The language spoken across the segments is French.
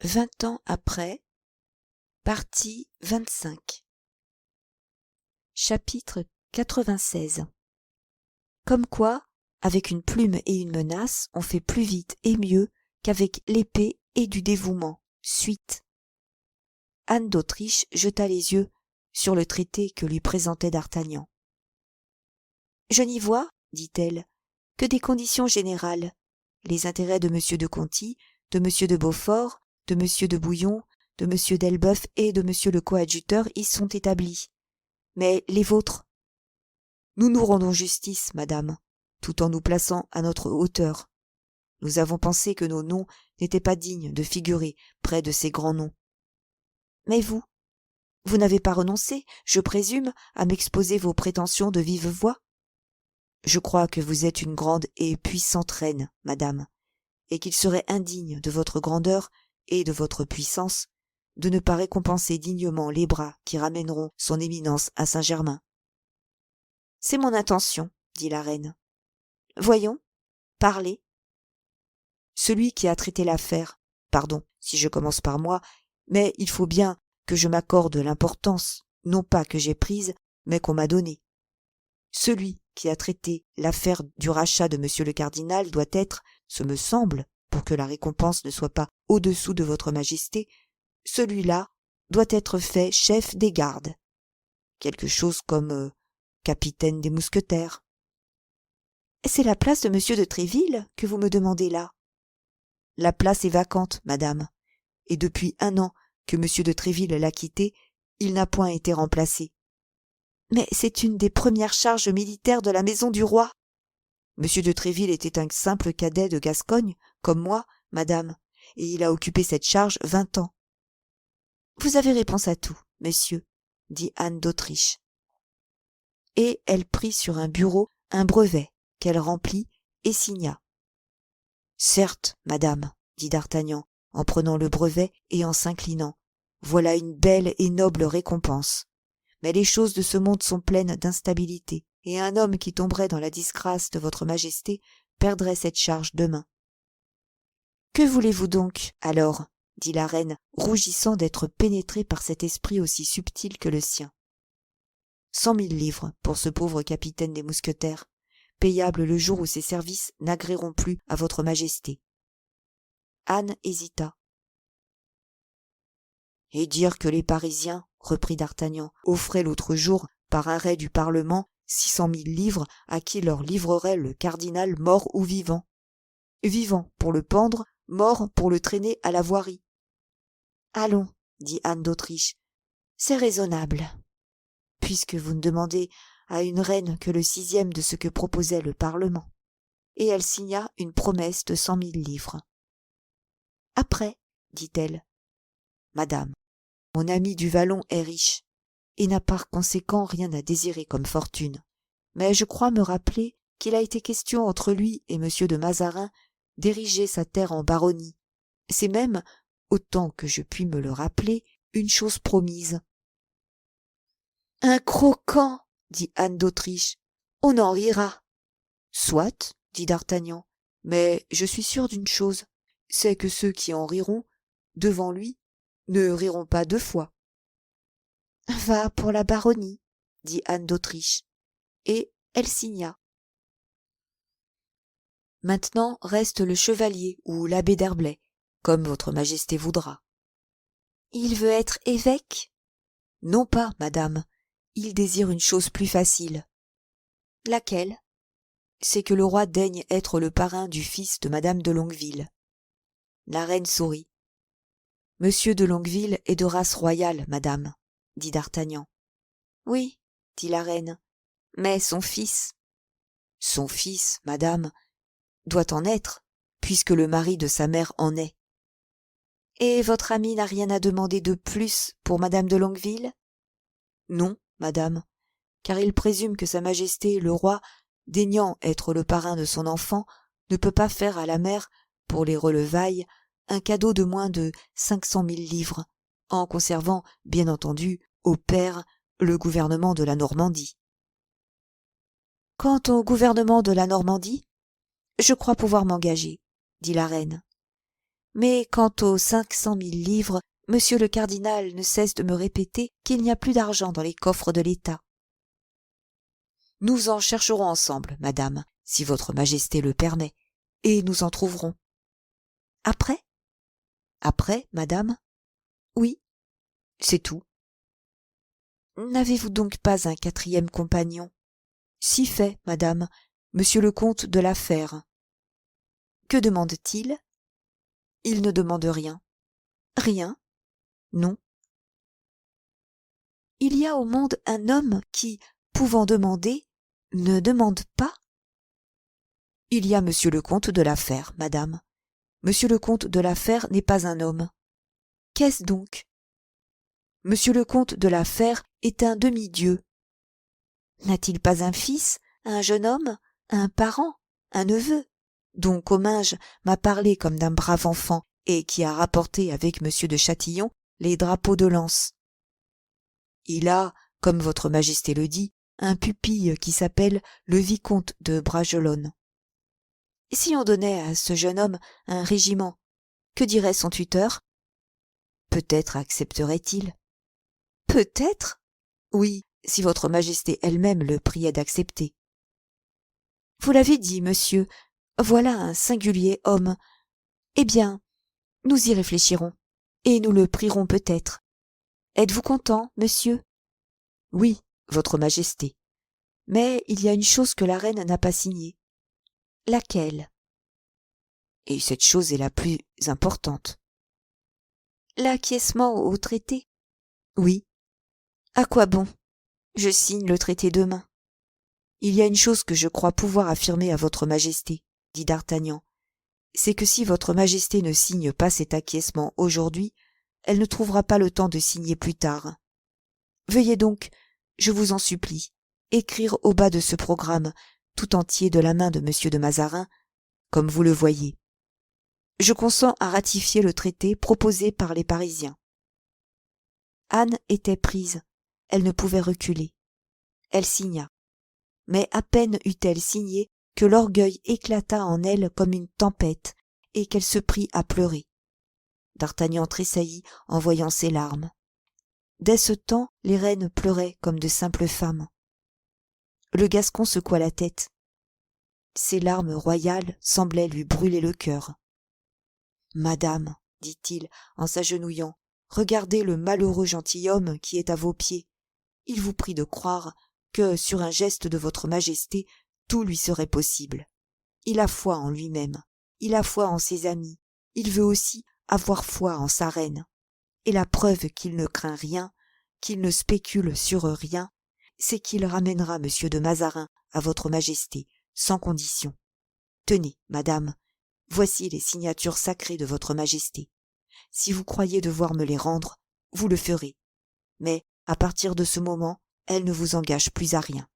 20 ans après, partie 25. Chapitre 96. Comme quoi, avec une plume et une menace, on fait plus vite et mieux qu'avec l'épée et du dévouement. Suite. Anne d'Autriche jeta les yeux sur le traité que lui présentait d'Artagnan. « Je n'y vois, dit-elle, que des conditions générales. Les intérêts de M. de Conti, de M. de Beaufort, de M. de Bouillon, de M. d'Elbeuf et de M. le coadjuteur y sont établis. Mais les vôtres? Nous nous rendons justice, madame, tout en nous plaçant à notre hauteur. Nous avons pensé que nos noms n'étaient pas dignes de figurer près de ces grands noms. Mais vous n'avez pas renoncé, je présume, à m'exposer vos prétentions de vive voix? Je crois que vous êtes une grande et puissante reine, madame, et qu'il serait indigne de votre grandeur et de votre puissance de ne pas récompenser dignement les bras qui ramèneront son éminence à Saint-Germain. C'est mon intention, dit la reine. Voyons, parlez. Celui qui a traité l'affaire, pardon si je commence par moi, mais il faut bien que je m'accorde l'importance, non pas que j'ai prise, mais qu'on m'a donnée. Celui qui a traité l'affaire du rachat de monsieur le cardinal doit être, ce me semble, pour que la récompense ne soit pas au-dessous de votre majesté, celui-là doit être fait chef des gardes. Quelque chose comme capitaine des mousquetaires. C'est la place de monsieur de Tréville que vous me demandez là. La place est vacante, madame, et depuis 1 an que monsieur de Tréville l'a quittée, il n'a point été remplacé. Mais c'est une des premières charges militaires de la maison du roi. Monsieur de Tréville était un simple cadet de Gascogne, comme moi, madame, et il a occupé cette charge 20 ans. Vous avez réponse à tout, messieurs, dit Anne d'Autriche. Et elle prit sur un bureau un brevet qu'elle remplit et signa. Certes, madame, dit d'Artagnan, en prenant le brevet et en s'inclinant, voilà une belle et noble récompense. Mais les choses de ce monde sont pleines d'instabilité, et un homme qui tomberait dans la disgrâce de votre majesté perdrait cette charge demain. Que voulez-vous donc, alors, dit la reine, rougissant d'être pénétrée par cet esprit aussi subtil que le sien. 100 000 livres pour ce pauvre capitaine des mousquetaires, payable le jour où ses services n'agréeront plus à votre majesté. Anne hésita. Et dire que les Parisiens, reprit d'Artagnan, offraient l'autre jour, par arrêt du Parlement, 600 000 livres à qui leur livrerait le cardinal mort ou vivant. Vivant pour le pendre, mort pour le traîner à la voirie. Allons, dit Anne d'Autriche, c'est raisonnable. Puisque vous ne demandez à une reine que le 6e de ce que proposait le Parlement. Et elle signa une promesse de 100 000 livres. Après, dit-elle, madame, mon ami du Vallon est riche, et n'a par conséquent rien à désirer comme fortune. Mais je crois me rappeler qu'il a été question entre lui et M. de Mazarin d'ériger sa terre en baronnie. C'est même, autant que je puis me le rappeler, une chose promise. Un croquant, dit Anne d'Autriche, on en rira. Soit, dit d'Artagnan, mais je suis sûr d'une chose, c'est que ceux qui en riront, devant lui, ne riront pas 2 fois. Va pour la baronnie, dit Anne d'Autriche, et elle signa. Maintenant reste le chevalier ou l'abbé d'Herblay, comme votre majesté voudra. Il veut être évêque? Non pas, madame, il désire une chose plus facile. Laquelle? C'est que le roi daigne être le parrain du fils de madame de Longueville. La reine sourit. Monsieur de Longueville est de race royale, madame, dit d'Artagnan. Oui, dit la reine, mais son fils. Son fils, madame, doit en être, puisque le mari de sa mère en est. Et votre ami n'a rien à demander de plus pour madame de Longueville? Non, madame, car il présume que sa majesté, le roi, daignant être le parrain de son enfant, ne peut pas faire à la mère, pour les relevailles, un cadeau de moins de 500 000 livres, en conservant, bien entendu, au père, le gouvernement de la Normandie. Quant au gouvernement de la Normandie, je crois pouvoir m'engager, dit la reine. Mais quant aux 500 000 livres, monsieur le cardinal ne cesse de me répéter qu'il n'y a plus d'argent dans les coffres de l'État. Nous en chercherons ensemble, madame, si votre majesté le permet, et nous en trouverons. Après? Après, madame? Oui, c'est tout. N'avez-vous donc pas un 4e compagnon? Si fait, madame, monsieur le comte de la Fère. Que demande-t-il? Il ne demande rien. Rien? Non. Il y a au monde un homme qui, pouvant demander, ne demande pas? Il y a monsieur le comte de la Fère, madame. Monsieur le comte de la Fère n'est pas un homme. Qu'est-ce donc? Monsieur le comte de la Fère est un demi-dieu. N'a-t-il pas un fils, un jeune homme, un parent, un neveu, dont Comminges m'a parlé comme d'un brave enfant et qui a rapporté avec monsieur de Châtillon les drapeaux de lance? Il a, comme votre majesté le dit, un pupille qui s'appelle le vicomte de Bragelonne. Si on donnait à ce jeune homme un régiment, que dirait son tuteur? Peut-être accepterait-il. Peut-être? Oui, si votre majesté elle-même le priait d'accepter. Vous l'avez dit, monsieur, voilà un singulier homme. Eh bien, nous y réfléchirons, et nous le prierons peut-être. Êtes-vous content, monsieur? Oui, votre majesté. Mais il y a une chose que la reine n'a pas signée. Laquelle? Et cette chose est la plus importante. L'acquiescement au traité? Oui. À quoi bon? Je signe le traité demain. Il y a une chose que je crois pouvoir affirmer à votre majesté, dit d'Artagnan. C'est que si votre majesté ne signe pas cet acquiescement aujourd'hui, elle ne trouvera pas le temps de signer plus tard. Veuillez donc, je vous en supplie, écrire au bas de ce programme, tout entier de la main de monsieur de Mazarin, comme vous le voyez. Je consens à ratifier le traité proposé par les Parisiens. Anne était prise, elle ne pouvait reculer. Elle signa. Mais à peine eut-elle signé que l'orgueil éclata en elle comme une tempête et qu'elle se prit à pleurer. D'Artagnan tressaillit en voyant ses larmes. Dès ce temps, les reines pleuraient comme de simples femmes. Le Gascon secoua la tête. Ces larmes royales semblaient lui brûler le cœur. « Madame, dit-il en s'agenouillant, regardez le malheureux gentilhomme qui est à vos pieds. Il vous prie de croire que, sur un geste de votre majesté, tout lui serait possible. Il a foi en lui-même, il a foi en ses amis, il veut aussi avoir foi en sa reine. Et la preuve qu'il ne craint rien, qu'il ne spécule sur rien, c'est qu'il ramènera monsieur de Mazarin à votre majesté, sans condition. Tenez, madame, voici les signatures sacrées de votre majesté. Si vous croyez devoir me les rendre, vous le ferez. Mais, à partir de ce moment, elles ne vous engagent plus à rien. »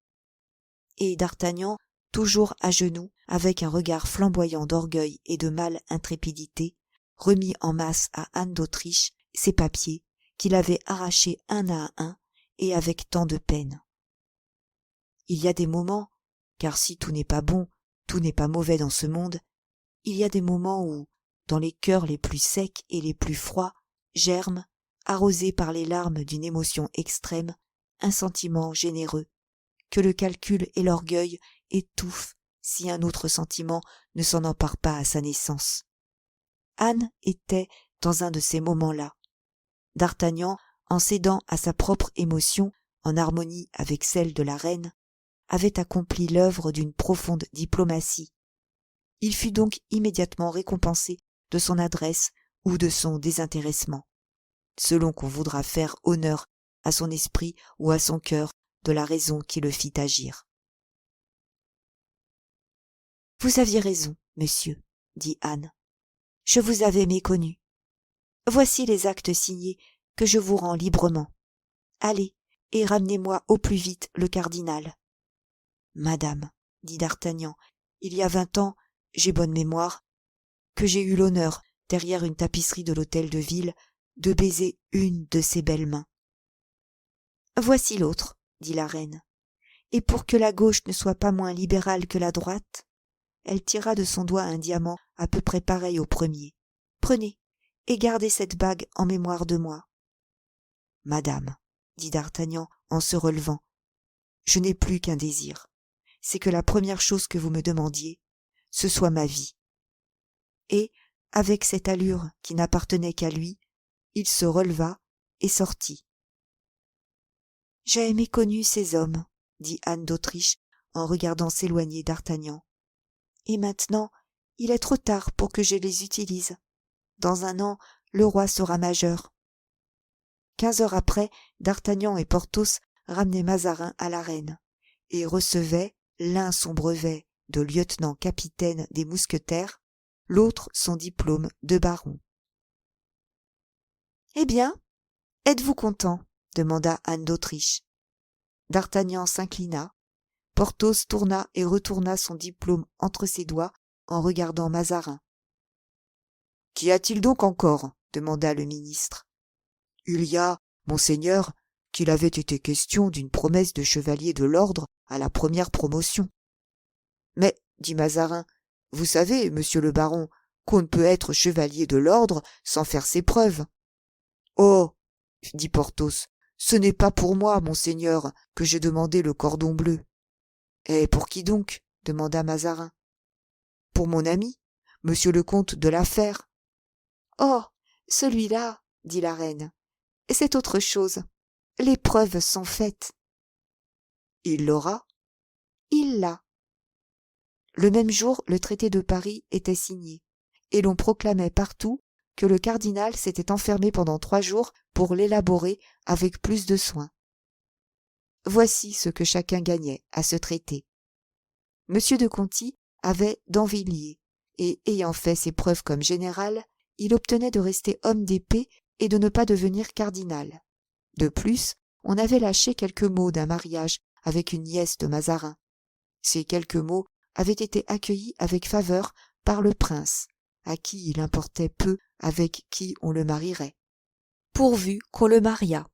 Et d'Artagnan, toujours à genoux, avec un regard flamboyant d'orgueil et de mâle intrépidité, remit en masse à Anne d'Autriche ses papiers qu'il avait arrachés un à un et avec tant de peine. Il y a des moments, car si tout n'est pas bon, tout n'est pas mauvais dans ce monde, il y a des moments où, dans les cœurs les plus secs et les plus froids, germe, arrosé par les larmes d'une émotion extrême, un sentiment généreux, que le calcul et l'orgueil étouffent si un autre sentiment ne s'en empare pas à sa naissance. Anne était dans un de ces moments-là. D'Artagnan, en cédant à sa propre émotion, en harmonie avec celle de la reine, avait accompli l'œuvre d'une profonde diplomatie. Il fut donc immédiatement récompensé de son adresse ou de son désintéressement, selon qu'on voudra faire honneur à son esprit ou à son cœur de la raison qui le fit agir. « Vous aviez raison, monsieur, dit Anne. Je vous avais méconnu. Voici les actes signés que je vous rends librement. Allez, et ramenez-moi au plus vite le cardinal. »« Madame, dit d'Artagnan, il y a 20 ans, j'ai bonne mémoire, que j'ai eu l'honneur, derrière une tapisserie de l'hôtel de ville, de baiser une de ses belles mains. »« Voici l'autre, dit la reine, et pour que la gauche ne soit pas moins libérale que la droite, elle tira de son doigt un diamant à peu près pareil au premier. Prenez, et gardez cette bague en mémoire de moi. » « Madame, » dit d'Artagnan en se relevant, « je n'ai plus qu'un désir, c'est que la première chose que vous me demandiez, ce soit ma vie. » Et, avec cette allure qui n'appartenait qu'à lui, il se releva et sortit. « J'ai méconnu ces hommes, » dit Anne d'Autriche en regardant s'éloigner d'Artagnan. « Et maintenant, il est trop tard pour que je les utilise. Dans un an, le roi sera majeur. » 15 heures après, d'Artagnan et Porthos ramenaient Mazarin à la reine et recevaient l'un son brevet de lieutenant-capitaine des mousquetaires, l'autre son diplôme de baron. « Eh bien, êtes-vous content ?» demanda Anne d'Autriche. D'Artagnan s'inclina. Porthos tourna et retourna son diplôme entre ses doigts en regardant Mazarin. « Qu'y a-t-il donc encore ?» demanda le ministre. « Il y a, monseigneur, qu'il avait été question d'une promesse de chevalier de l'ordre à la première promotion. »« Mais, dit Mazarin, vous savez, monsieur le baron, qu'on ne peut être chevalier de l'ordre sans faire ses preuves. »« Oh, dit Porthos, ce n'est pas pour moi, monseigneur, que j'ai demandé le cordon bleu. »« Et pour qui donc ?» demanda Mazarin. « Pour mon ami, monsieur le comte de la Fère. »« Oh, celui-là, dit la reine, c'est autre chose. Les preuves sont faites. »« Il l'aura ?»« Il l'a. » Le même jour, le traité de Paris était signé, et l'on proclamait partout que le cardinal s'était enfermé pendant 3 jours pour l'élaborer avec plus de soin. Voici ce que chacun gagnait à ce traité. M. de Conti avait d'Anvilliers, et ayant fait ses preuves comme général, il obtenait de rester homme d'épée et de ne pas devenir cardinal. De plus, on avait lâché quelques mots d'un mariage avec une nièce de Mazarin. Ces quelques mots avaient été accueillis avec faveur par le prince, à qui il importait peu avec qui on le marierait, pourvu qu'on le mariât.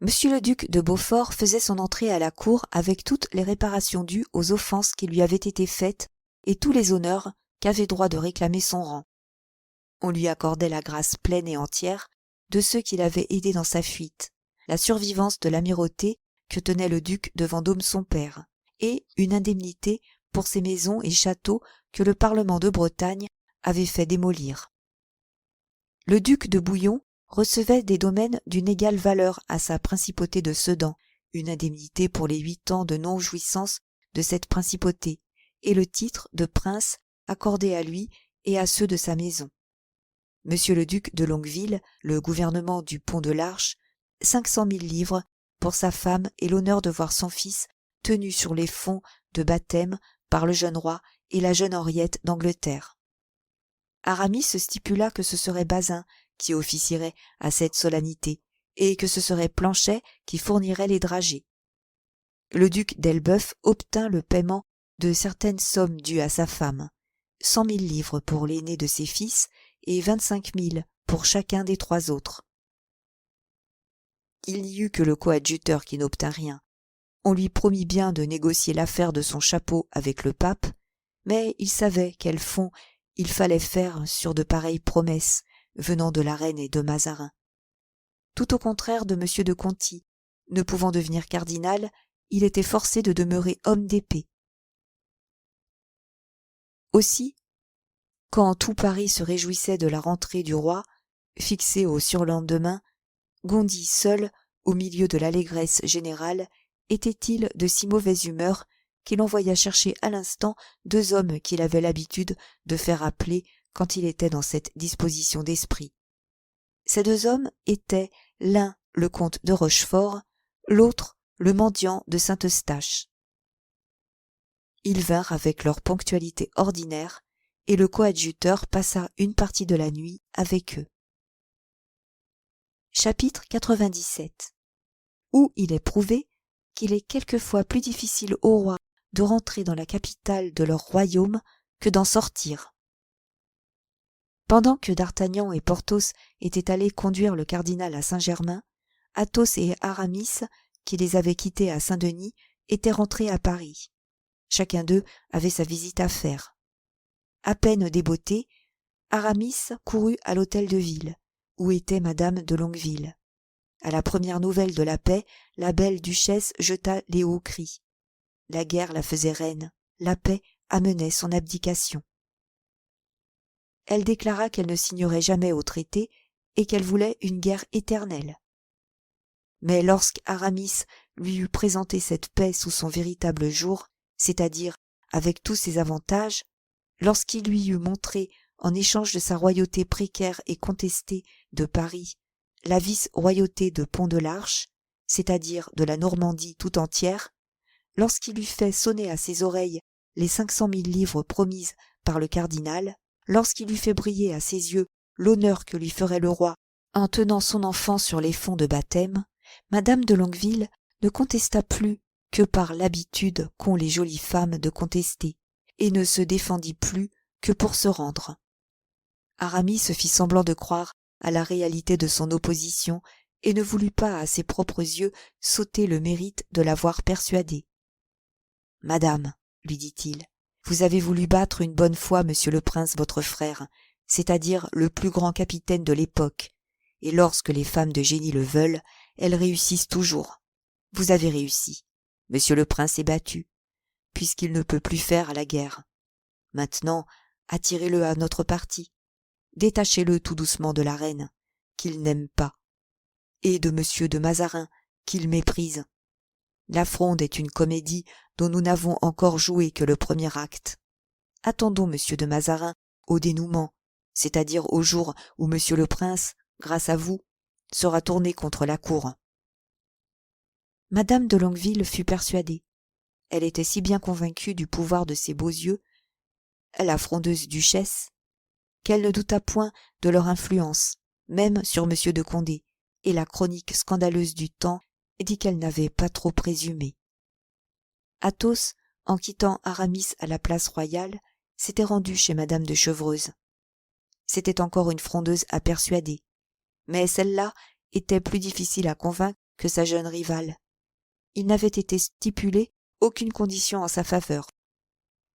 Monsieur le duc de Beaufort faisait son entrée à la cour avec toutes les réparations dues aux offenses qui lui avaient été faites et tous les honneurs qu'avait droit de réclamer son rang. On lui accordait la grâce pleine et entière de ceux qui l'avaient aidé dans sa fuite, la survivance de l'amirauté que tenait le duc de Vendôme son père, et une indemnité pour ses maisons et châteaux que le Parlement de Bretagne avait fait démolir. Le duc de Bouillon recevait des domaines d'une égale valeur à sa principauté de Sedan, une indemnité pour les 8 ans de non-jouissance de cette principauté, et le titre de prince accordé à lui et à ceux de sa maison. Monsieur le duc de Longueville, le gouvernement du Pont de l'Arche, 500 000 livres pour sa femme et l'honneur de voir son fils tenu sur les fonds de baptême par le jeune roi et la jeune Henriette d'Angleterre. Aramis se stipula que ce serait Bazin qui officierait à cette solennité, et que ce serait Planchet qui fournirait les dragées. Le duc d'Elbeuf obtint le paiement de certaines sommes dues à sa femme, 100 000 livres pour l'aîné de ses fils et 25 000 pour chacun des 3 autres. Il n'y eut que le coadjuteur qui n'obtint rien. On lui promit bien de négocier l'affaire de son chapeau avec le pape, mais il savait quel fonds il fallait faire sur de pareilles promesses venant de la reine et de Mazarin. Tout au contraire de M. de Conti, ne pouvant devenir cardinal, il était forcé de demeurer homme d'épée. Aussi, quand tout Paris se réjouissait de la rentrée du roi, fixée au surlendemain, Gondy seul, au milieu de l'allégresse générale, était-il de si mauvaise humeur qu'il envoya chercher à l'instant 2 hommes qu'il avait l'habitude de faire appeler quand il était dans cette disposition d'esprit. Ces 2 hommes étaient l'un le comte de Rochefort, l'autre le mendiant de Saint-Eustache. Ils vinrent avec leur ponctualité ordinaire, et le coadjuteur passa une partie de la nuit avec eux. Chapitre 97. Où il est prouvé qu'il est quelquefois plus difficile aux rois de rentrer dans la capitale de leur royaume que d'en sortir. Pendant que d'Artagnan et Porthos étaient allés conduire le cardinal à Saint-Germain, Athos et Aramis, qui les avaient quittés à Saint-Denis, étaient rentrés à Paris. Chacun d'eux avait sa visite à faire. À peine débottés, Aramis courut à l'hôtel de ville, où était madame de Longueville. À la première nouvelle de la paix, la belle duchesse jeta les hauts cris. La guerre la faisait reine, la paix amenait son abdication. Elle déclara qu'elle ne signerait jamais au traité et qu'elle voulait une guerre éternelle. Mais lorsqu'Aramis lui eut présenté cette paix sous son véritable jour, c'est-à-dire avec tous ses avantages, lorsqu'il lui eut montré, en échange de sa royauté précaire et contestée de Paris, la vice-royauté de Pont-de-l'Arche, c'est-à-dire de la Normandie tout entière, lorsqu'il eut fait sonner à ses oreilles les 500 000 livres promises par le cardinal, lorsqu'il eut fait briller à ses yeux l'honneur que lui ferait le roi en tenant son enfant sur les fonds de baptême, madame de Longueville ne contesta plus que par l'habitude qu'ont les jolies femmes de contester, et ne se défendit plus que pour se rendre. Aramis se fit semblant de croire à la réalité de son opposition et ne voulut pas à ses propres yeux s'ôter le mérite de l'avoir persuadée. « Madame, lui dit-il, vous avez voulu battre une bonne fois monsieur le prince votre frère, c'est-à-dire le plus grand capitaine de l'époque, et lorsque les femmes de génie le veulent, elles réussissent toujours. Vous avez réussi. Monsieur le prince est battu, puisqu'il ne peut plus faire la guerre. Maintenant, attirez-le à notre parti. Détachez-le tout doucement de la reine, qu'il n'aime pas, et de monsieur de Mazarin, qu'il méprise. La Fronde est une comédie dont nous n'avons encore joué que le premier acte. Attendons monsieur de Mazarin au dénouement, c'est-à-dire au jour où monsieur le prince, grâce à vous, sera tourné contre la cour. » Madame de Longueville fut persuadée. Elle était si bien convaincue du pouvoir de ces beaux yeux, la frondeuse duchesse, qu'elle ne douta point de leur influence, même sur M. de Condé, et la chronique scandaleuse du temps dit qu'elle n'avait pas trop présumé. Athos, en quittant Aramis à la place royale, s'était rendu chez madame de Chevreuse. C'était encore une frondeuse à persuader, mais celle-là était plus difficile à convaincre que sa jeune rivale. Il n'avait été stipulé aucune condition en sa faveur.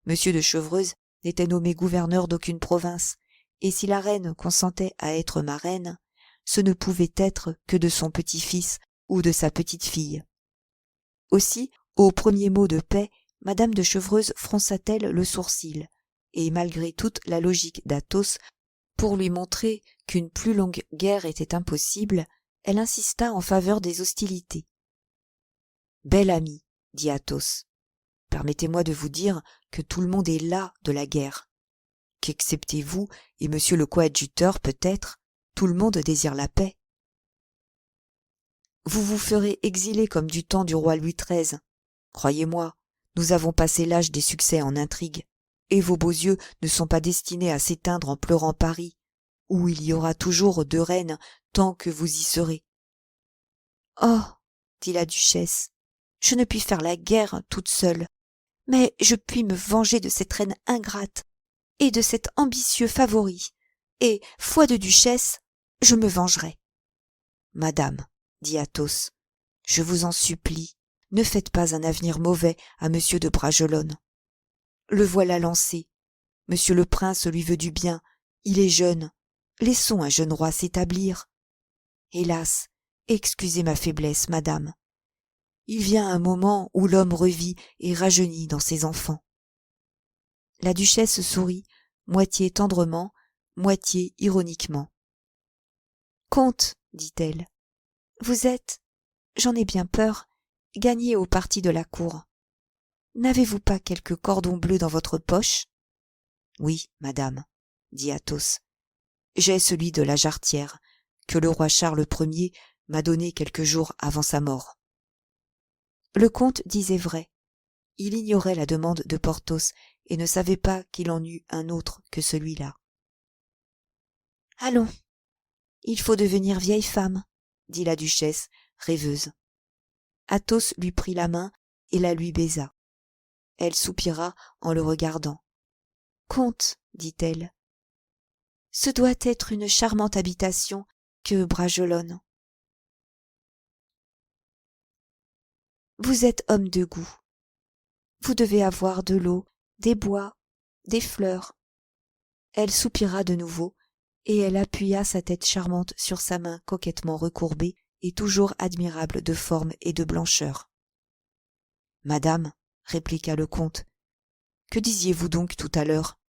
M. de Chevreuse n'était nommé gouverneur d'aucune province, et si la reine consentait à être marraine, ce ne pouvait être que de son petit-fils ou de sa petite-fille. Aussi, au premier mot de paix, madame de Chevreuse fronça-t-elle le sourcil, et malgré toute la logique d'Athos, pour lui montrer qu'une plus longue guerre était impossible, elle insista en faveur des hostilités. « Bel ami, dit Athos, permettez-moi de vous dire que tout le monde est las de la guerre, qu'excepté vous et monsieur le coadjuteur peut-être, tout le monde désire la paix. Vous vous ferez exiler comme du temps du roi Louis XIII. Croyez-moi, nous avons passé l'âge des succès en intrigue, et vos beaux yeux ne sont pas destinés à s'éteindre en pleurant Paris, où il y aura toujours 2 reines tant que vous y serez. »« Oh, dit la duchesse, je ne puis faire la guerre toute seule, mais je puis me venger de cette reine ingrate et de cet ambitieux favori, et, foi de duchesse, je me vengerai. »« Madame, dit Athos, je vous en supplie, ne faites pas un avenir mauvais à monsieur de Bragelonne. Le voilà lancé. Monsieur le prince lui veut du bien, il est jeune. Laissons un jeune roi s'établir. Hélas, excusez ma faiblesse, madame. Il vient un moment où l'homme revit et rajeunit dans ses enfants. » La duchesse sourit, moitié tendrement, moitié ironiquement. « Comte, dit-elle, vous êtes, j'en ai bien peur, gagné au parti de la cour. N'avez-vous pas quelque cordon bleu dans votre poche ? » ?»« Oui, madame, dit Athos. J'ai celui de la jarretière, que le roi Charles Ier m'a donné quelques jours avant sa mort. » Le comte disait vrai. Il ignorait la demande de Porthos et ne savait pas qu'il en eût un autre que celui-là. « Allons, il faut devenir vieille femme, dit la duchesse, rêveuse. Athos lui prit la main et la lui baisa. Elle soupira en le regardant. « Comte, dit-elle, ce doit être une charmante habitation que Bragelonne. Vous êtes homme de goût. Vous devez avoir de l'eau, des bois, des fleurs. Elle soupira de nouveau, et elle appuya sa tête charmante sur sa main coquettement recourbée et toujours admirable de forme et de blancheur. « Madame, répliqua le comte, que disiez-vous donc tout à l'heure?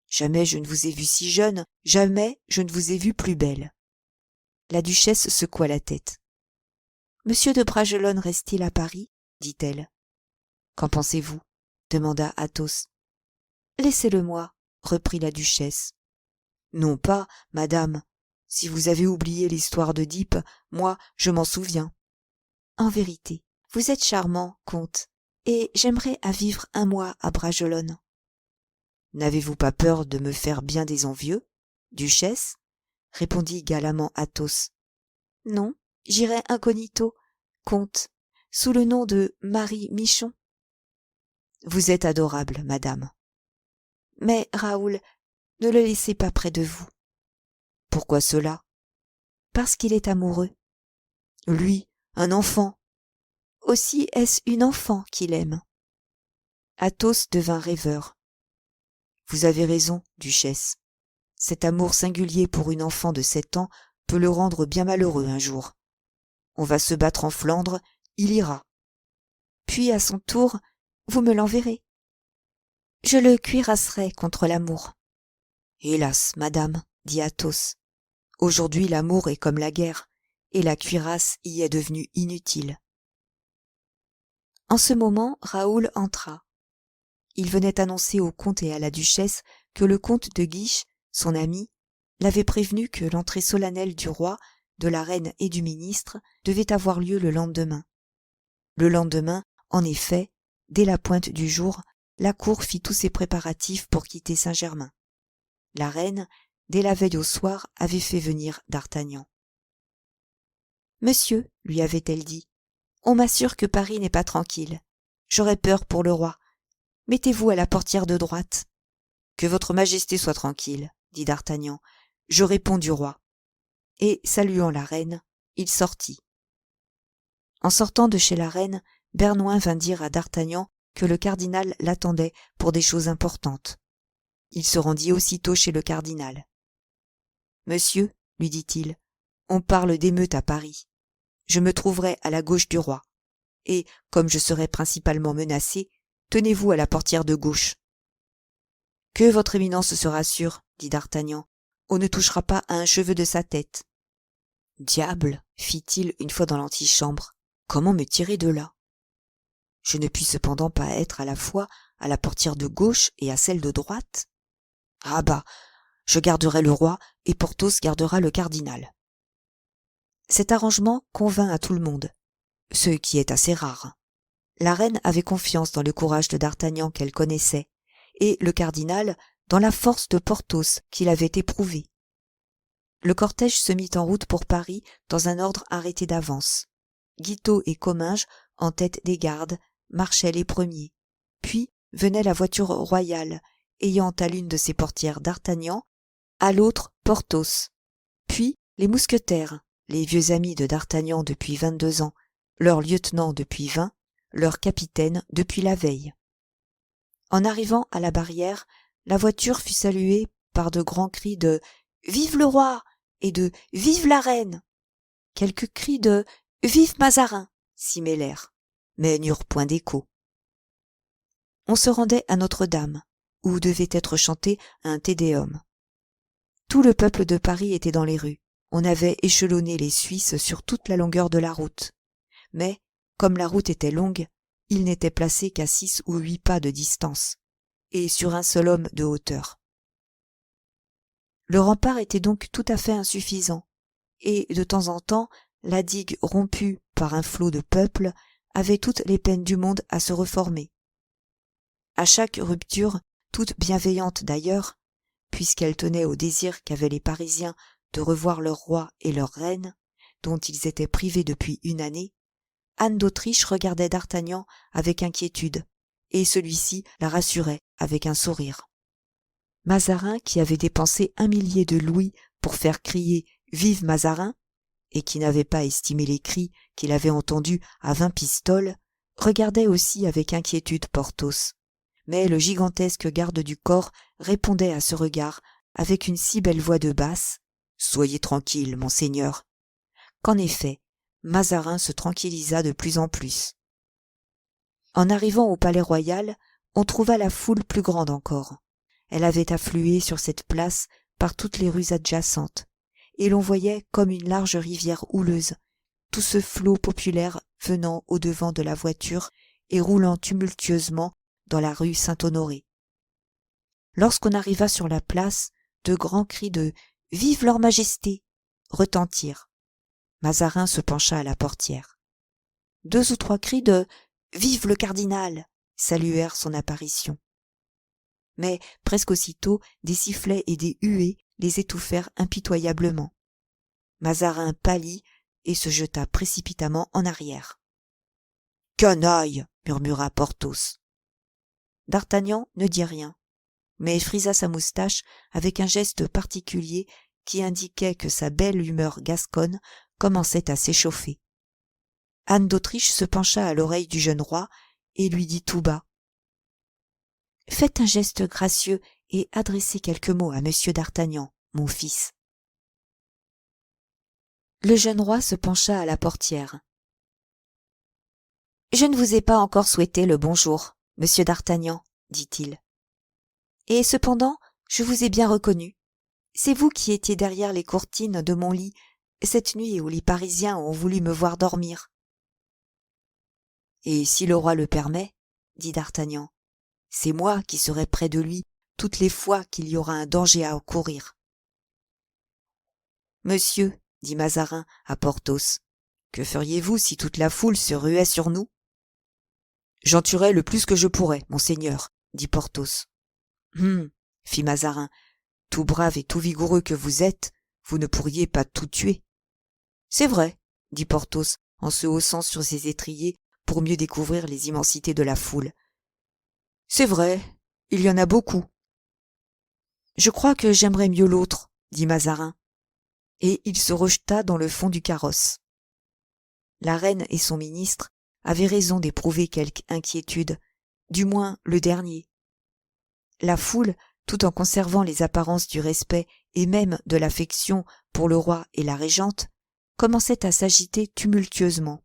Jamais je ne vous ai vue si jeune, jamais je ne vous ai vue plus belle. » La duchesse secoua la tête. « Monsieur de Bragelonne reste-t-il à Paris ?» dit-elle. « Qu'en pensez-vous » demanda Athos. « Laissez-le-moi, » reprit la duchesse. « Non pas, madame. Si vous avez oublié l'histoire d'Œdipe, moi, je m'en souviens. »« En vérité, vous êtes charmant, comte, et j'aimerais à vivre un mois à Bragelonne. »« N'avez-vous pas peur de me faire bien des envieux, duchesse ?» répondit galamment Athos. « Non, j'irai incognito, comte, sous le nom de Marie Michon. »« Vous êtes adorable, madame. »« Mais, Raoul, ne le laissez pas près de vous. »« Pourquoi cela ?»« Parce qu'il est amoureux. »« Lui, un enfant. »« Aussi est-ce une enfant qu'il aime. » Athos devint rêveur. « Vous avez raison, duchesse. Cet amour singulier pour une enfant de 7 ans peut le rendre bien malheureux un jour. On va se battre en Flandre, il ira. Puis, à son tour, vous me l'enverrez. Je le cuirasserai contre l'amour. »« Hélas, madame, dit Athos, aujourd'hui l'amour est comme la guerre, et la cuirasse y est devenue inutile. » En ce moment, Raoul entra. Il venait annoncer au comte et à la duchesse que le comte de Guiche, son ami, l'avait prévenu que l'entrée solennelle du roi, de la reine et du ministre devait avoir lieu le lendemain. Le lendemain, en effet, dès la pointe du jour, la cour fit tous ses préparatifs pour quitter Saint-Germain. La reine, dès la veille au soir, avait fait venir d'Artagnan. « Monsieur, lui avait-elle dit, on m'assure que Paris n'est pas tranquille. J'aurais peur pour le roi. Mettez-vous à la portière de droite. »« Que votre majesté soit tranquille, » dit d'Artagnan. « Je réponds du roi. » Et, saluant la reine, il sortit. En sortant de chez la reine, Bernouin vint dire à d'Artagnan que le cardinal l'attendait pour des choses importantes. Il se rendit aussitôt chez le cardinal. « Monsieur, lui dit-il, on parle d'émeute à Paris. Je me trouverai à la gauche du roi. Et, comme je serai principalement menacé, tenez-vous à la portière de gauche. »« Que votre éminence se rassure, dit d'Artagnan, on ne touchera pas à un cheveu de sa tête. »« Diable, fit-il une fois dans l'antichambre, comment me tirer de là ? Je ne puis cependant pas être à la fois à la portière de gauche et à celle de droite. Ah bah, je garderai le roi et Porthos gardera le cardinal. » Cet arrangement convint à tout le monde, ce qui est assez rare. La reine avait confiance dans le courage de d'Artagnan qu'elle connaissait, et le cardinal dans la force de Porthos qu'il avait éprouvé. Le cortège se mit en route pour Paris dans un ordre arrêté d'avance. Guitaut et Comminges, en tête des gardes, marchaient les premiers. Puis venait la voiture royale, ayant à l'une de ses portières d'Artagnan, à l'autre Porthos. Puis les mousquetaires, les vieux amis de d'Artagnan depuis 22 ans, leur lieutenant depuis 20, leur capitaine depuis la veille. En arrivant à la barrière, la voiture fut saluée par de grands cris de « Vive le roi !» et de « Vive la reine !» Quelques cris de « Vive Mazarin !» s'y mêlèrent, mais n'eurent point d'écho. On se rendait à Notre-Dame, où devait être chanté un Te Deum. Tout le peuple de Paris était dans les rues. On avait échelonné les Suisses sur toute la longueur de la route. Mais, comme la route était longue, ils n'étaient placés qu'à 6 ou 8 pas de distance, et sur un seul homme de hauteur. Le rempart était donc tout à fait insuffisant, et de temps en temps, la digue rompue par un flot de peuple avait toutes les peines du monde à se reformer. À chaque rupture, toute bienveillante d'ailleurs, puisqu'elle tenait au désir qu'avaient les Parisiens de revoir leur roi et leur reine, dont ils étaient privés depuis une année, Anne d'Autriche regardait d'Artagnan avec inquiétude, et celui-ci la rassurait avec un sourire. Mazarin, qui avait dépensé 1 millier de louis pour faire crier « Vive Mazarin !» et qui n'avait pas estimé les cris qu'il avait entendus à 20 pistoles, regardait aussi avec inquiétude Porthos, mais le gigantesque garde du corps répondait à ce regard avec une si belle voix de basse « Soyez tranquille, monseigneur », qu'en effet, Mazarin se tranquillisa de plus en plus. En arrivant au palais royal, on trouva la foule plus grande encore. Elle avait afflué sur cette place par toutes les rues adjacentes, et l'on voyait comme une large rivière houleuse tout ce flot populaire venant au-devant de la voiture et roulant tumultueusement dans la rue Saint-Honoré. Lorsqu'on arriva sur la place, de grands cris de « Vive leur Majesté !» retentirent. Mazarin se pencha à la portière. 2 ou 3 cris de « Vive le cardinal !» saluèrent son apparition. Mais presque aussitôt, des sifflets et des huées les étouffèrent impitoyablement. Mazarin pâlit et se jeta précipitamment en arrière. « Canaille !» murmura Porthos. D'Artagnan ne dit rien, mais frisa sa moustache avec un geste particulier qui indiquait que sa belle humeur gasconne commençait à s'échauffer. Anne d'Autriche se pencha à l'oreille du jeune roi et lui dit tout bas « Faites un geste gracieux et adressez quelques mots à monsieur d'Artagnan, mon fils. » Le jeune roi se pencha à la portière. « Je ne vous ai pas encore souhaité le bonjour, monsieur d'Artagnan, dit-il. Et cependant, je vous ai bien reconnu. C'est vous qui étiez derrière les courtines de mon lit cette nuit où les Parisiens ont voulu me voir dormir. » « Et si le roi le permet, dit d'Artagnan, c'est moi qui serai près de lui toutes les fois qu'il y aura un danger à courir. »« Monsieur, dit Mazarin à Porthos, que feriez-vous si toute la foule se ruait sur nous ? » ?»« J'en tuerais le plus que je pourrais, monseigneur, dit Porthos. »« Fit Mazarin, tout brave et tout vigoureux que vous êtes, vous ne pourriez pas tout tuer. »« C'est vrai, dit Porthos en se haussant sur ses étriers pour mieux découvrir les immensités de la foule. « C'est vrai, il y en a beaucoup. »« Je crois que j'aimerais mieux l'autre, dit Mazarin, et il se rejeta dans le fond du carrosse. La reine et son ministre avaient raison d'éprouver quelque inquiétude, du moins le dernier. La foule, tout en conservant les apparences du respect et même de l'affection pour le roi et la régente, commençait à s'agiter tumultueusement.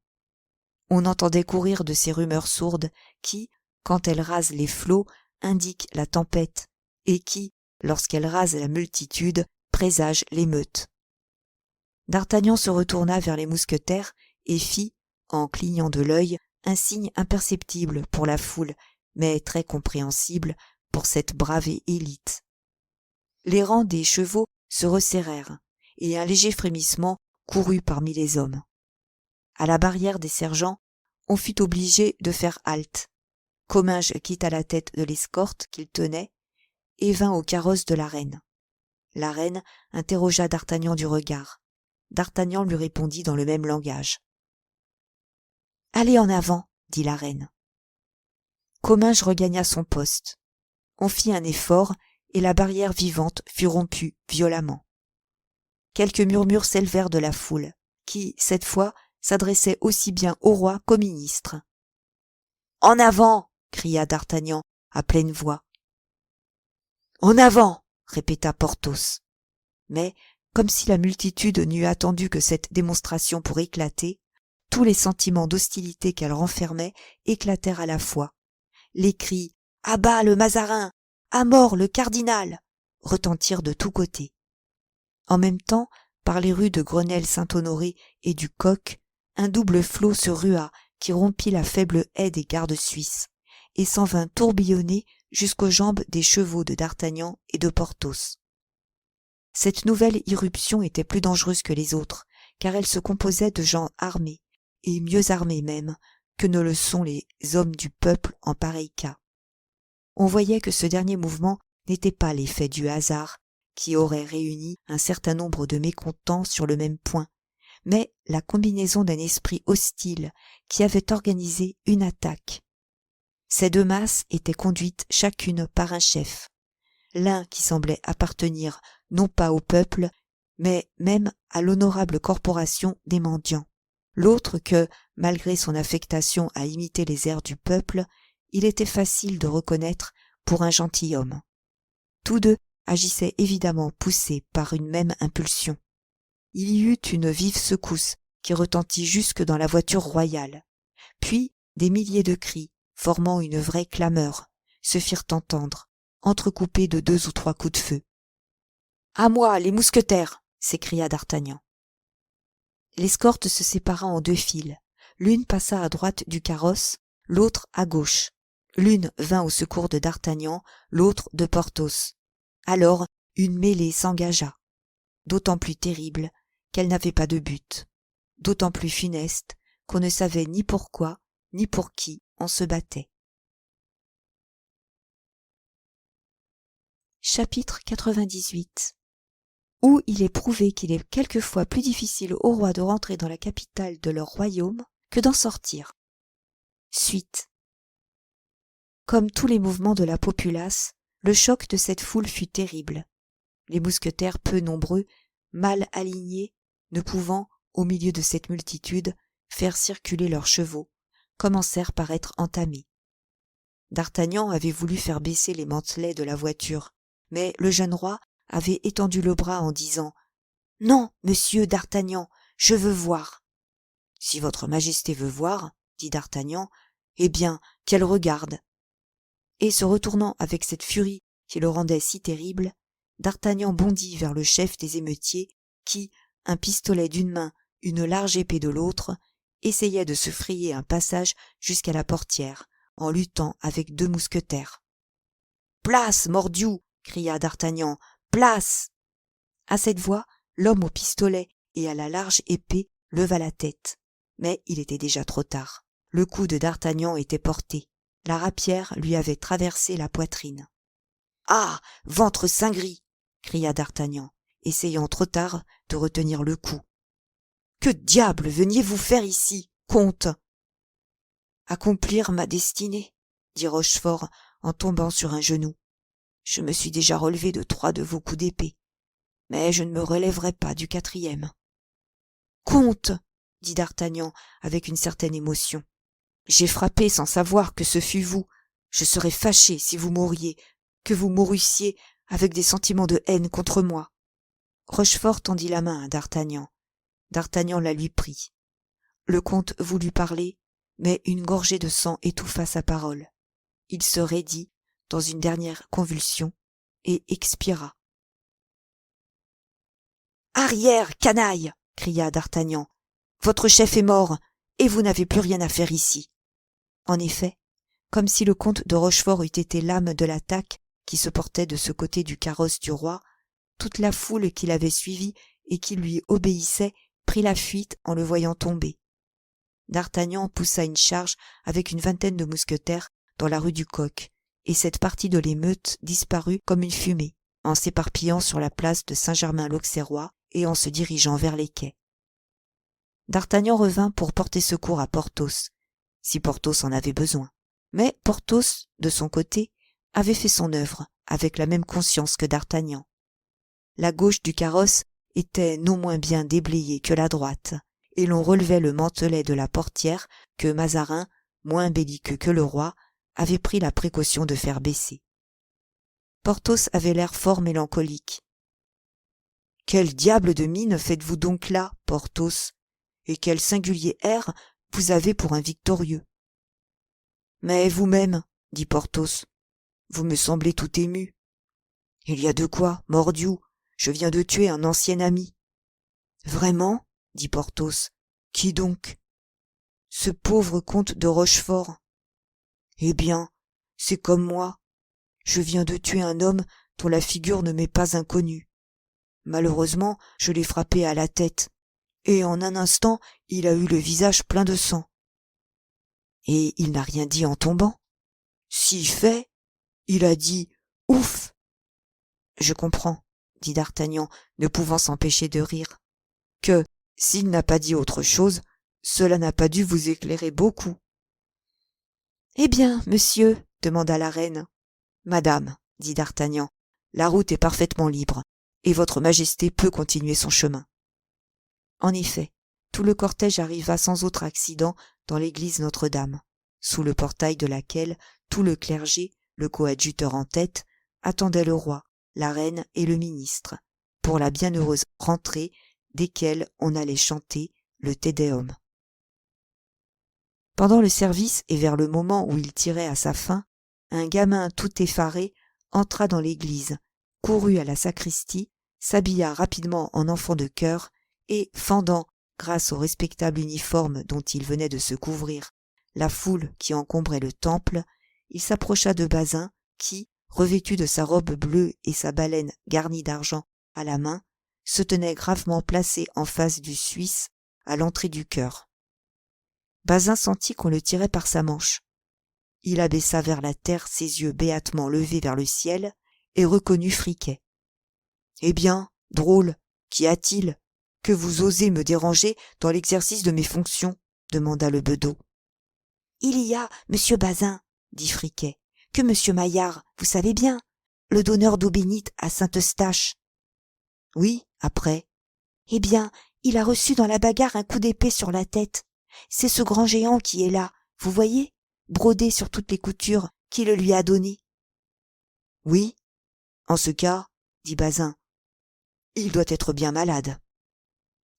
On entendait courir de ces rumeurs sourdes qui, quand elles rasent les flots, indiquent la tempête, et qui, lorsqu'elles rasent la multitude, présagent l'émeute. D'Artagnan se retourna vers les mousquetaires et fit, en clignant de l'œil, un signe imperceptible pour la foule, mais très compréhensible pour cette brave élite. Les rangs des chevaux se resserrèrent, et un léger frémissement courut parmi les hommes. À la barrière des sergents, on fut obligé de faire halte. Comminges quitta la tête de l'escorte qu'il tenait et vint au carrosse de la reine. La reine interrogea D'Artagnan du regard. D'Artagnan lui répondit dans le même langage. « Allez en avant, dit la reine. » Comminges regagna son poste. On fit un effort et la barrière vivante fut rompue violemment. Quelques murmures s'élevèrent de la foule, qui, cette fois, s'adressait aussi bien au roi qu'au ministre. « En avant !» cria D'Artagnan à pleine voix. « En avant !» répéta Porthos. Mais, comme si la multitude n'eût attendu que cette démonstration pour éclater, tous les sentiments d'hostilité qu'elle renfermait éclatèrent à la fois. Les cris « À bas le Mazarin ! À mort le cardinal !» retentirent de tous côtés. En même temps, par les rues de Grenelle-Saint-Honoré et du Coq, un double flot se rua qui rompit la faible haie des gardes suisses et s'en vint tourbillonner jusqu'aux jambes des chevaux de D'Artagnan et de Porthos. Cette nouvelle irruption était plus dangereuse que les autres, car elle se composait de gens armés, et mieux armés même, que ne le sont les hommes du peuple en pareil cas. On voyait que ce dernier mouvement n'était pas l'effet du hasard, qui aurait réuni un certain nombre de mécontents sur le même point, mais la combinaison d'un esprit hostile qui avait organisé une attaque. Ces 2 masses étaient conduites chacune par un chef, l'un qui semblait appartenir non pas au peuple, mais même à l'honorable corporation des mendiants, l'autre que, malgré son affectation à imiter les airs du peuple, il était facile de reconnaître pour un gentilhomme. Tous deux agissaient évidemment poussés par une même impulsion. Il y eut une vive secousse qui retentit jusque dans la voiture royale. Puis des milliers de cris, formant une vraie clameur, se firent entendre, entrecoupés de 2 ou 3 coups de feu. « À moi, les mousquetaires !» s'écria d'Artagnan. L'escorte se sépara en 2 files. L'une passa à droite du carrosse, l'autre à gauche. L'une vint au secours de d'Artagnan, l'autre de Porthos. Alors une mêlée s'engagea, d'autant plus terrible qu'elle n'avait pas de but, d'autant plus funeste qu'on ne savait ni pourquoi ni pour qui on se battait. Chapitre 98. Où il est prouvé qu'il est quelquefois plus difficile aux rois de rentrer dans la capitale de leur royaume que d'en sortir. Suite. Comme tous les mouvements de la populace, le choc de cette foule fut terrible. Les mousquetaires peu nombreux, mal alignés, ne pouvant, au milieu de cette multitude, faire circuler leurs chevaux, commencèrent par être entamés. D'Artagnan avait voulu faire baisser les mantelets de la voiture, mais le jeune roi avait étendu le bras en disant « Non, monsieur d'Artagnan, je veux voir. »« Si votre majesté veut voir, dit d'Artagnan, eh bien, qu'elle regarde. » Et se retournant avec cette furie qui le rendait si terrible, d'Artagnan bondit vers le chef des émeutiers qui, un pistolet d'une main, une large épée de l'autre, essayait de se frayer un passage jusqu'à la portière, en luttant avec 2 mousquetaires. « Place, mordiou !» cria d'Artagnan. « Place !» À cette voix, l'homme au pistolet et à la large épée leva la tête. Mais il était déjà trop tard. Le coup de d'Artagnan était porté. La rapière lui avait traversé la poitrine. « Ah, ventre saint-gris !» cria d'Artagnan, essayant trop tard de retenir le coup. « Que diable veniez-vous faire ici, comte ?»« Accomplir ma destinée, » dit Rochefort en tombant sur un genou. « Je me suis déjà relevé de 3 de vos coups d'épée, mais je ne me relèverai pas du 4e. »« Comte !» dit d'Artagnan avec une certaine émotion. « J'ai frappé sans savoir que ce fût vous. Je serais fâché si vous mouriez, que vous mourussiez avec des sentiments de haine contre moi. » Rochefort tendit la main à d'Artagnan. D'Artagnan la lui prit. Le comte voulut parler, mais une gorgée de sang étouffa sa parole. Il se raidit dans une dernière convulsion et expira. « Arrière, canaille !» cria d'Artagnan. « Votre chef est mort, et vous n'avez plus rien à faire ici. » En effet, comme si le comte de Rochefort eût été l'âme de l'attaque qui se portait de ce côté du carrosse du roi, toute la foule qui l'avait suivi et qui lui obéissait prit la fuite en le voyant tomber. D'Artagnan poussa une charge avec une vingtaine de mousquetaires dans la rue du Coq, et cette partie de l'émeute disparut comme une fumée, en s'éparpillant sur la place de Saint-Germain-l'Auxerrois et en se dirigeant vers les quais. D'Artagnan revint pour porter secours à Porthos, si Porthos en avait besoin. Mais Porthos, de son côté, avait fait son œuvre avec la même conscience que d'Artagnan. La gauche du carrosse était non moins bien déblayée que la droite, et l'on relevait le mantelet de la portière que Mazarin, moins belliqueux que le roi, avait pris la précaution de faire baisser. Porthos avait l'air fort mélancolique. « Quel diable de mine faites-vous donc là, Porthos, et quel singulier air vous avez pour un victorieux. »« Mais vous-même, dit Porthos, vous me semblez tout ému. »« Il y a de quoi, mordiou, je viens de tuer un ancien ami. »« Vraiment, dit Porthos, qui donc ? » ?»« Ce pauvre comte de Rochefort. »« Eh bien, c'est comme moi. Je viens de tuer un homme dont la figure ne m'est pas inconnue. Malheureusement, je l'ai frappé à la tête, et en un instant, il a eu le visage plein de sang. »« Et il n'a rien dit en tombant ? » ?»« Si fait, il a dit « Ouf !»« Je comprends, » dit d'Artagnan, ne pouvant s'empêcher de rire, « que, s'il n'a pas dit autre chose, cela n'a pas dû vous éclairer beaucoup. »« Eh bien, monsieur, demanda la reine. »« Madame, dit d'Artagnan, la route est parfaitement libre, et votre majesté peut continuer son chemin. » En effet, tout le cortège arriva sans autre accident dans l'église Notre-Dame, sous le portail de laquelle Tout le clergé, le coadjuteur en tête, attendait le roi, la reine et le ministre, pour la bienheureuse rentrée desquels on allait chanter le Te Deum. Pendant le service et vers le moment où il tirait à sa fin, un gamin tout effaré entra dans l'église, courut à la sacristie, s'habilla rapidement en enfant de chœur et, fendant, grâce au respectable uniforme dont il venait de se couvrir, la foule qui encombrait le temple, il s'approcha de Bazin qui, revêtu de sa robe bleue et sa baleine garnie d'argent à la main, se tenait gravement placé en face du Suisse à l'entrée du chœur. Bazin sentit qu'on le tirait par sa manche. Il abaissa vers la terre ses yeux béatement levés vers le ciel et reconnut Friquet. « Eh bien, drôle, qu'y a-t-il? Que vous osez me déranger dans l'exercice de mes fonctions ?» demanda le bedeau. « Il y a, monsieur Bazin, dit Friquet, que monsieur Maillard, vous savez bien, le donneur d'eau bénite à Saint-Eustache. »« Oui, après. »« Eh bien, il a reçu dans la bagarre un coup d'épée sur la tête. C'est ce grand géant qui est là, vous voyez, brodé sur toutes les coutures, qui le lui a donné. »« Oui, en ce cas, dit Bazin, il doit être bien malade. »«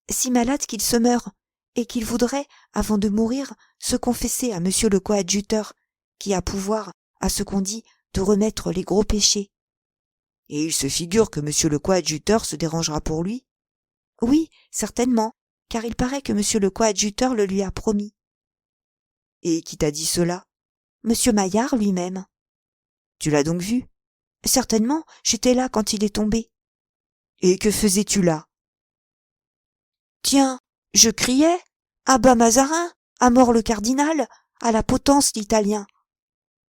Si malade qu'il se meure, et qu'il voudrait, avant de mourir, se confesser à monsieur le coadjuteur, qui a pouvoir, à ce qu'on dit, de remettre les gros péchés. »« Et il se figure que monsieur le coadjuteur se dérangera pour lui ? » ?»« Oui, certainement, car il paraît que monsieur le coadjuteur le lui a promis. »« Et qui t'a dit cela ? » ?»« Monsieur Maillard lui-même. »« Tu l'as donc vu ? » ?»« Certainement, j'étais là quand il est tombé. »« Et que faisais-tu là ? » ?»« Tiens, je criais, à bas Mazarin, à mort le cardinal, à la potence l'italien.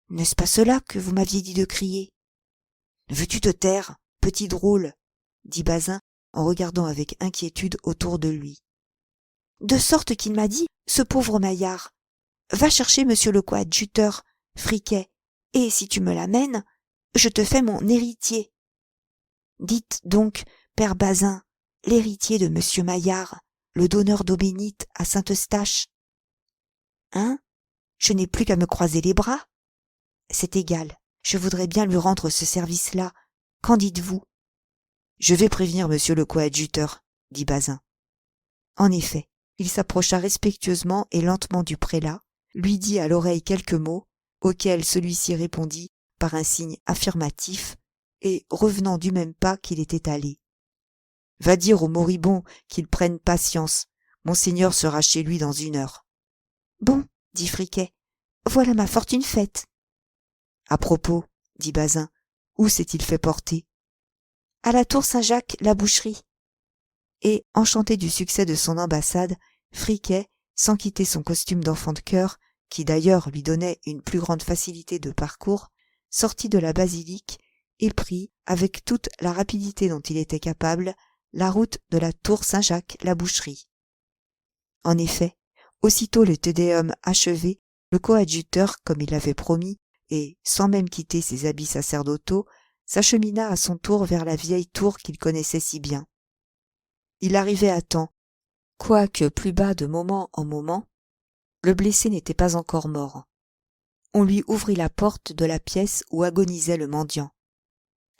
N'est-ce pas cela que vous m'aviez dit de crier ? » ?»« Veux-tu te taire, petit drôle ? » dit Bazin en regardant avec inquiétude autour de lui. De sorte qu'il m'a dit, ce pauvre Maillard, va chercher monsieur le coadjuteur, Friquet, et si tu me l'amènes, je te fais mon héritier. Dites donc, père Bazin, l'héritier de monsieur Maillard, le donneur d'eau bénite à Saint-Eustache. Hein ? Je n'ai plus qu'à me croiser les bras. C'est égal, je voudrais bien lui rendre ce service-là. Qu'en dites-vous ? Je vais prévenir monsieur le coadjuteur, dit Bazin. En effet, il s'approcha respectueusement et lentement du prélat, lui dit à l'oreille quelques mots, auxquels celui-ci répondit par un signe affirmatif, et revenant du même pas qu'il était allé. « Va dire au moribond qu'il prenne patience, monseigneur sera chez lui dans 1 heure. »« Bon, dit Friquet, voilà ma fortune faite. »« À propos, dit Bazin, où s'est-il fait porter ? » ?»« À la tour Saint-Jacques, la boucherie. » Et, enchanté du succès de son ambassade, Friquet, sans quitter son costume d'enfant de chœur, qui d'ailleurs lui donnait une plus grande facilité de parcours, sortit de la basilique et prit, avec toute la rapidité dont il était capable, la route de la tour Saint-Jacques, la boucherie. En effet, aussitôt le Te Deum achevé, le coadjuteur, comme il l'avait promis, et sans même quitter ses habits sacerdotaux, s'achemina à son tour vers la vieille tour qu'il connaissait si bien. Il arrivait à temps, quoique plus bas de moment en moment, le blessé n'était pas encore mort. On lui ouvrit la porte de la pièce où agonisait le mendiant.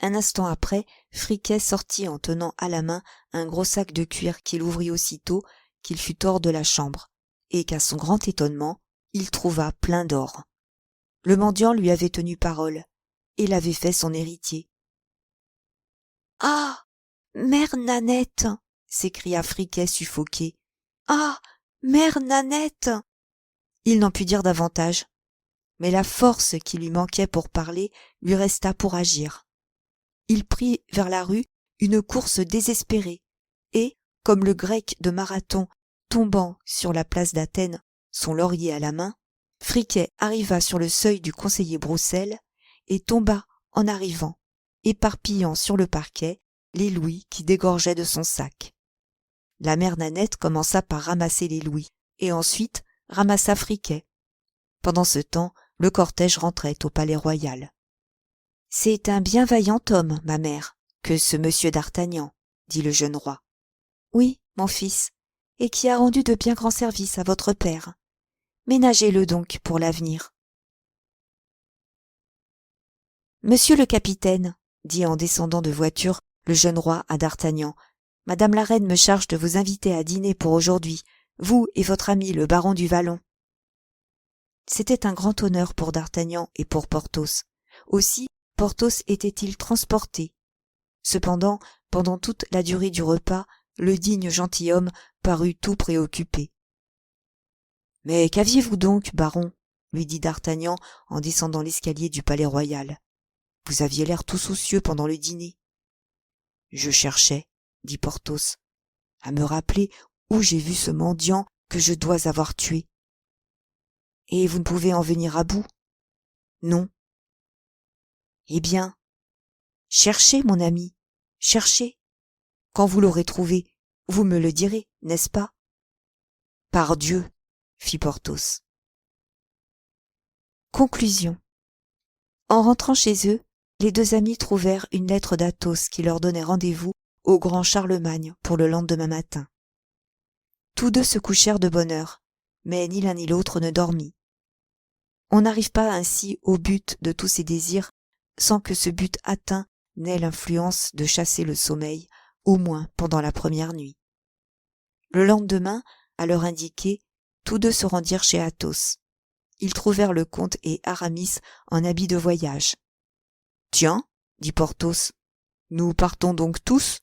Un instant après, Friquet sortit en tenant à la main un gros sac de cuir qu'il ouvrit aussitôt qu'il fut hors de la chambre, et qu'à son grand étonnement, il trouva plein d'or. Le mendiant lui avait tenu parole, et l'avait fait son héritier. « Ah, mère Nanette !» s'écria Friquet suffoqué. « Ah, mère Nanette !» Il n'en put dire davantage, mais la force qui lui manquait pour parler lui resta pour agir. Il prit vers la rue une course désespérée, et, comme le grec de Marathon tombant sur la place d'Athènes, son laurier à la main, Friquet arriva sur le seuil du conseiller Broussel et tomba en arrivant, éparpillant sur le parquet les louis qui dégorgeaient de son sac. La mère Nanette commença par ramasser les louis, et ensuite ramassa Friquet. Pendant ce temps, le cortège rentrait au palais royal. « C'est un bien vaillant homme, ma mère, que ce monsieur d'Artagnan, » dit le jeune roi. « Oui, mon fils, et qui a rendu de bien grands services à votre père. Ménagez-le donc pour l'avenir. » Monsieur le capitaine, dit en descendant de voiture le jeune roi à d'Artagnan, madame la reine me charge de vous inviter à dîner pour aujourd'hui, vous et votre ami le baron du Vallon. C'était un grand honneur pour d'Artagnan et pour Porthos. Aussi, Porthos était-il transporté. Cependant, pendant toute la durée du repas, le digne gentilhomme parut tout préoccupé. « Mais qu'aviez-vous donc, baron ?» lui dit d'Artagnan en descendant l'escalier du palais royal. « Vous aviez l'air tout soucieux pendant le dîner. »« Je cherchais, » dit Porthos, « à me rappeler où j'ai vu ce mendiant que je dois avoir tué. »« Et vous ne pouvez en venir à bout ?»« Non. »« Eh bien, cherchez, mon ami, cherchez. Quand vous l'aurez trouvé, vous me le direz, n'est-ce pas ?»« Pardieu, » fit Porthos. Conclusion. En rentrant chez eux, les deux amis trouvèrent une lettre d'Athos qui leur donnait rendez-vous au grand Charlemagne pour le lendemain matin. Tous deux se couchèrent de bonne heure, mais ni l'un ni l'autre ne dormit. On n'arrive pas ainsi au but de tous ses désirs sans que ce but atteint n'ait l'influence de chasser le sommeil, au moins pendant la première nuit. Le lendemain, à l'heure indiquée, tous deux se rendirent chez Athos. Ils trouvèrent le comte et Aramis en habit de voyage. « Tiens, » dit Porthos, « nous partons donc tous ?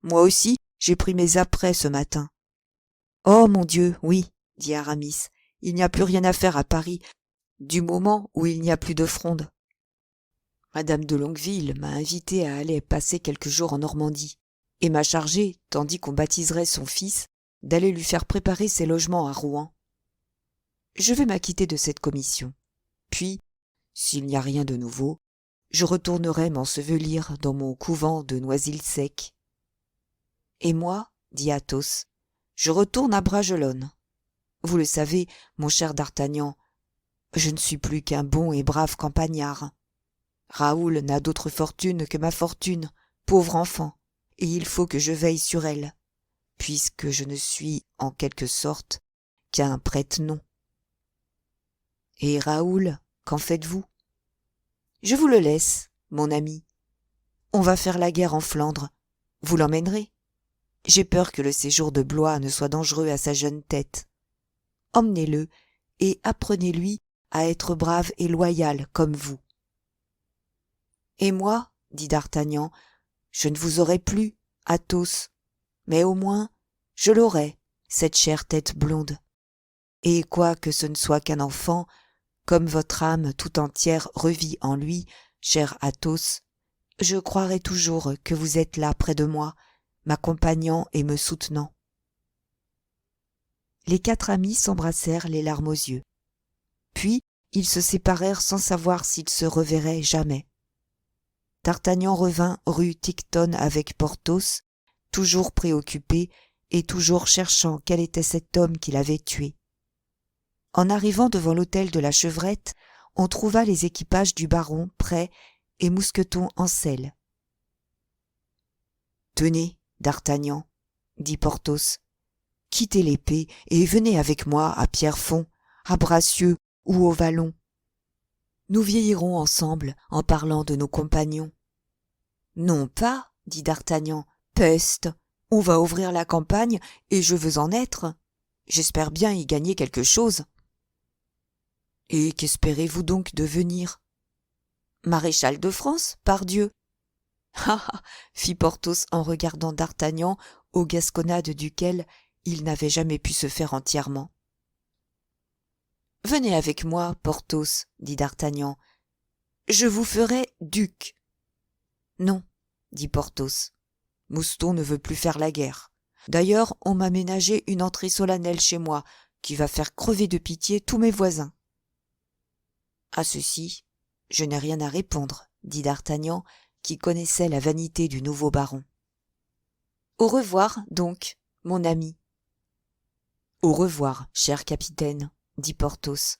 Moi aussi, j'ai pris mes apprêts ce matin. »« Oh, mon Dieu, oui, » dit Aramis, « il n'y a plus rien à faire à Paris, du moment où il n'y a plus de fronde. Madame de Longueville m'a invité à aller passer quelques jours en Normandie, et m'a chargé, tandis qu'on baptiserait son fils, d'aller lui faire préparer ses logements à Rouen. Je vais m'acquitter de cette commission. Puis, s'il n'y a rien de nouveau, je retournerai m'ensevelir dans mon couvent de Noisy-le-Sec. Et moi, dit Athos, je retourne à Bragelonne. Vous le savez, mon cher d'Artagnan, je ne suis plus qu'un bon et brave campagnard. Raoul n'a d'autre fortune que ma fortune, pauvre enfant, et il faut que je veille sur elle, puisque je ne suis, en quelque sorte, qu'un prête-nom. Et Raoul, qu'en faites-vous ? Je vous le laisse, mon ami. On va faire la guerre en Flandre. Vous l'emmènerez ? J'ai peur que le séjour de Blois ne soit dangereux à sa jeune tête. Emmenez-le et apprenez-lui à être brave et loyal comme vous. Et moi, dit d'Artagnan, je ne vous aurai plus, Athos, mais au moins je l'aurai, cette chère tête blonde. Et quoique ce ne soit qu'un enfant, comme votre âme tout entière revit en lui, cher Athos, je croirai toujours que vous êtes là près de moi, m'accompagnant et me soutenant. Les quatre amis s'embrassèrent les larmes aux yeux. Puis ils se séparèrent sans savoir s'ils se reverraient jamais. D'Artagnan revint rue Tiquetonne avec Porthos, toujours préoccupé et toujours cherchant quel était cet homme qui l'avait tué. En arrivant devant l'hôtel de la Chevrette, on trouva les équipages du baron prêts et Mousqueton en selle. « Tenez, d'Artagnan, dit Porthos, quittez l'épée et venez avec moi à Pierrefonds, à Bracieux ou au Vallon. Nous vieillirons ensemble en parlant de nos compagnons. »« Non pas, dit d'Artagnan, peste, on va ouvrir la campagne et je veux en être. J'espère bien y gagner quelque chose. »« Et qu'espérez-vous donc devenir ? » ?»« Maréchal de France, pardieu. »« Ah ah !» fit Porthos en regardant d'Artagnan, aux gasconnades duquel il n'avait jamais pu se faire entièrement. « Venez avec moi, Porthos, dit d'Artagnan. Je vous ferai duc. »« Non, dit Porthos. Mouston ne veut plus faire la guerre. D'ailleurs, on m'a ménagé une entrée solennelle chez moi qui va faire crever de pitié tous mes voisins. » À ceci, je n'ai rien à répondre, dit d'Artagnan, qui connaissait la vanité du nouveau baron. Au revoir, donc, mon ami. Au revoir, cher capitaine, dit Porthos.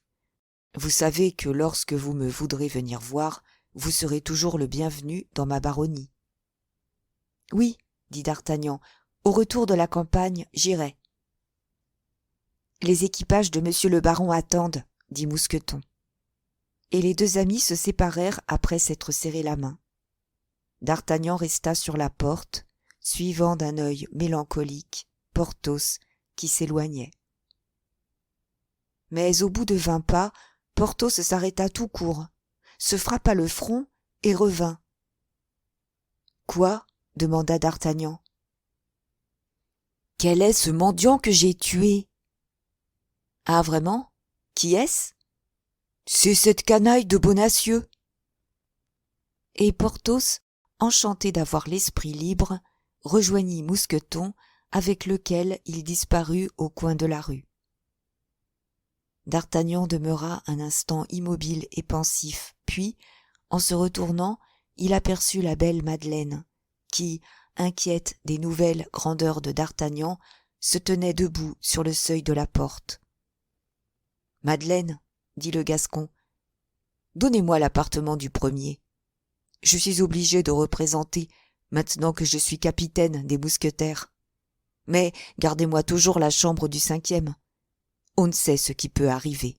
Vous savez que lorsque vous me voudrez venir voir, vous serez toujours le bienvenu dans ma baronnie. Oui, dit d'Artagnan, au retour de la campagne, j'irai. Les équipages de monsieur le baron attendent, dit Mousqueton. et les deux amis se séparèrent après s'être serré la main. D'Artagnan resta sur la porte, suivant d'un œil mélancolique Porthos qui s'éloignait. Mais au bout de 20 pas, Porthos s'arrêta tout court, se frappa le front et revint. « Quoi ?» demanda d'Artagnan. « Quel est ce mendiant que j'ai tué ?»« Ah, vraiment ? Qui est-ce ?»« C'est cette canaille de Bonacieux. » Et Porthos, enchanté d'avoir l'esprit libre, rejoignit Mousqueton, avec lequel il disparut au coin de la rue. D'Artagnan demeura un instant immobile et pensif, puis, en se retournant, il aperçut la belle Madeleine, qui, inquiète des nouvelles grandeurs de d'Artagnan, se tenait debout sur le seuil de la porte. « Madeleine, dit le Gascon, donnez-moi l'appartement du premier. Je suis obligé de représenter, maintenant que je suis capitaine des mousquetaires. Mais gardez-moi toujours la chambre du 5e. On ne sait ce qui peut arriver. »